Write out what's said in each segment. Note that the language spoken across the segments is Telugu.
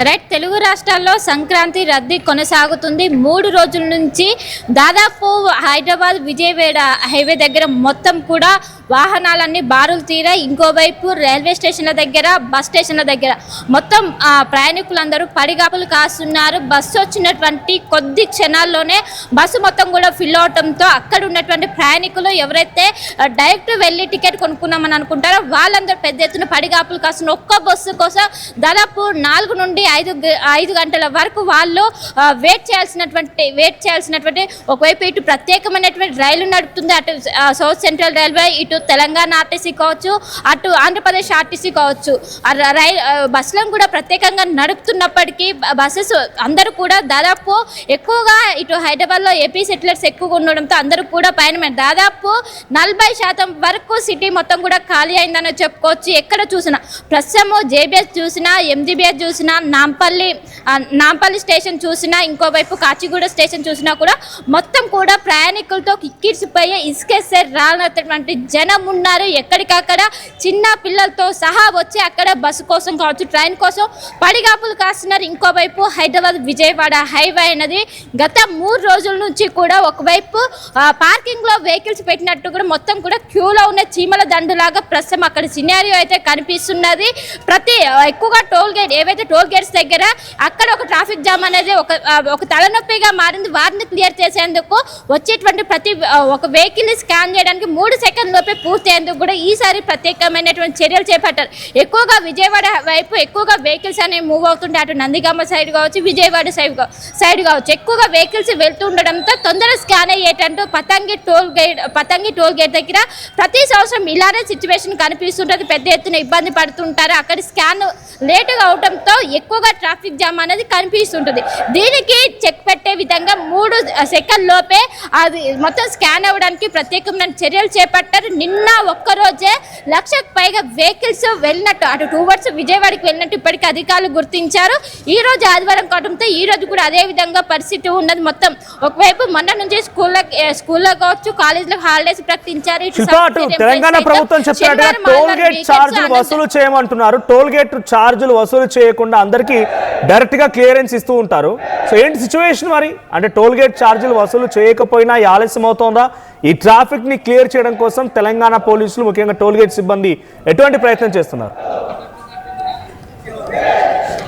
రైట్. తెలుగు రాష్ట్రాల్లో సంక్రాంతి రద్దీ కొనసాగుతుంది. 3 రోజుల నుంచి దాదాపు హైదరాబాద్ విజయవాడ హైవే దగ్గర మొత్తం కూడా వాహనాలన్నీ బారులు తీరాయి. ఇంకోవైపు రైల్వే స్టేషన్ల దగ్గర, బస్ స్టేషన్ల దగ్గర మొత్తం ప్రయాణికులందరూ పడిగాపులు కాస్తున్నారు. బస్సు వచ్చినటువంటి కొద్ది క్షణాల్లోనే బస్సు మొత్తం కూడా ఫిల్ అవడంతో అక్కడ ఉన్నటువంటి ప్రయాణికులు ఎవరైతే డైరెక్ట్ వెళ్ళి టికెట్ కొనుక్కున్నామని అనుకుంటారో వాళ్ళందరూ పెద్ద ఎత్తున పడిగాపులు కాస్తున్న ఒక్క బస్సు కోసం దాదాపు 4 నుండి 5 గంటల వరకు వాళ్ళు వెయిట్ చేయాల్సినటువంటి ఒకవైపు ఇటు ప్రత్యేకమైనటువంటి రైలు నడుపుతుంది. అటు సౌత్ సెంట్రల్ రైల్వే, ఇటు తెలంగాణ ఆర్టీసీ కావచ్చు, అటు ఆంధ్రప్రదేశ్ ఆర్టీసీ కావచ్చు. బస్సులను కూడా ప్రత్యేకంగా నడుపుతున్నప్పటికీ బస్సెస్ అందరూ కూడా దాదాపు ఎక్కువగా ఇటు హైదరాబాద్లో ఏపీ సెటిలర్స్ ఎక్కువగా ఉండడంతో అందరూ కూడా పయనమే. దాదాపు 40% వరకు సిటీ మొత్తం కూడా ఖాళీ అయిందని చెప్పుకోవచ్చు. ఎక్కడ చూసినా ప్రస్తుతం జేబీఎస్ చూసినా, ఎంజీబీఎస్ చూసినా, నాంపల్లి స్టేషన్ చూసినా, ఇంకోవైపు కాచిగూడ స్టేషన్ చూసినా కూడా మొత్తం కూడా ప్రయాణికులతో కిక్కిరిసిపోయే ఇసుకేసే రానటువంటి జనం ఉన్నారు. ఎక్కడికక్కడ చిన్న పిల్లలతో సహా వచ్చి అక్కడ బస్సు కోసం కావచ్చు, ట్రైన్ కోసం పడిగాపులు కాస్తున్నారు. ఇంకోవైపు హైదరాబాద్ విజయవాడ హైవే అనేది గత 3 రోజుల నుంచి కూడా ఒకవైపు పార్కింగ్ లో వెహికల్స్ పెట్టినట్టు కూడా మొత్తం కూడా క్యూలో ఉన్న చీమల దండులాగా ప్రస్తుతం అక్కడ సినారియో అయితే కనిపిస్తున్నది. ఎక్కువగా ఏవైతే టోల్ గేట్స్ దగ్గర అక్కడ ఒక ట్రాఫిక్ జామ్ అనేది ఒక తలనొప్పిగా మారింది. వారిని క్లియర్ చేసేందుకు వచ్చేటువంటి ఒక వెహికల్ స్కాన్ చేయడానికి 3 సెకండ్ల లోపే పూర్తి అయ్యేందుకు కూడా ఈసారి ప్రత్యేకమైనటువంటి చర్యలు చేపట్టారు. ఎక్కువగా విజయవాడ వైపు ఎక్కువగా వెహికల్స్ అనేవి మూవ్ అవుతుంటే అటు నందిగామ సైడ్ కావచ్చు, విజయవాడ సైడ్ కావచ్చు ఎక్కువగా వెహికల్స్ వెళ్తూ ఉండడంతో తొందరగా స్కాన్ అయ్యేటట్టు పతంగి టోల్ గేట్ దగ్గర ప్రతి సంవత్సరం ఇలానే సిచ్యువేషన్ కనిపిస్తుంటుంది. పెద్ద ఎత్తున ఇబ్బంది పడుతుంటారు. అక్కడ స్కాన్ లేటుగా అవడంతో ఎక్కువగా ట్రాఫిక్ జామ్ అనేది కనిపిస్తుంటుంది. దీనికి చెక్ పెట్టే విధంగా 3 సెకండ్ లోపే అది మొత్తం స్కాన్ అవ్వడానికి ప్రత్యేకమైన చర్యలు చేపట్టారు. నిన్న ఒక్కరోజే 1,00,000కు పైగా వెహికల్స్ వెళ్ళినట్టు అటు టువర్డ్స్ విజయవాడకి వెళ్ళినట్టు ఇప్పటికీ అధికారులు గుర్తించారు. ఈ రోజు ఆదివారం కావడంతో ఈ రోజు కూడా అదే విధంగా పరిస్థితి ఉన్నది. మొత్తం ఒకవైపు మొన్న నుంచి స్కూల్లో కావచ్చు, కాలేజీలకు హాలిడేస్ ప్రకటించారు. తెలంగాణ ప్రభుత్వం చెప్పినట్టుగా టోల్ గేట్ ఛార్జీలు వసూలు చేయమంటున్నారు. టోల్ గేట్ ఛార్జీలు వసూలు చేయకుండా అందరికీ డైరెక్ట్ గా క్లియరెన్స్ ఇస్తూ ఉంటారు. సో ఏంటి సిచ్యువేషన్ మరి? అంటే టోల్ గేట్ ఛార్జీలు వసూలు చేయకపోయినా ఆలస్యం అవుతోందా? ఈ ట్రాఫిక్ ని క్లియర్ చేయడం కోసం తెలంగాణ పోలీసులు ముఖ్యంగా టోల్ గేట్ సిబ్బంది ఎటువంటి ప్రయత్నం చేస్తున్నారు?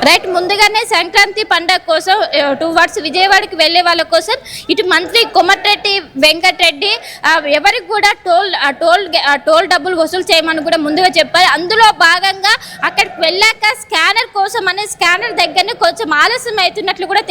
రైట్. ముందుగానే సంక్రాంతి పండుగ కోసం టువర్డ్స్ విజయవాడకి వెళ్లే వాళ్ళ కోసం ఇటు మంత్రి కోమటిరెడ్డి వెంకటరెడ్డి ఎవరికి కూడా టోల్ డబ్బులు వసూలు చేయమని కూడా ముందుగా చెప్పారు. అందులో భాగంగా అక్కడికి వెళ్ళాక స్కానర్ కోసం అనే స్కానర్ దగ్గరనే కొంచెం ఆలస్యం అవుతున్నట్లు కూడా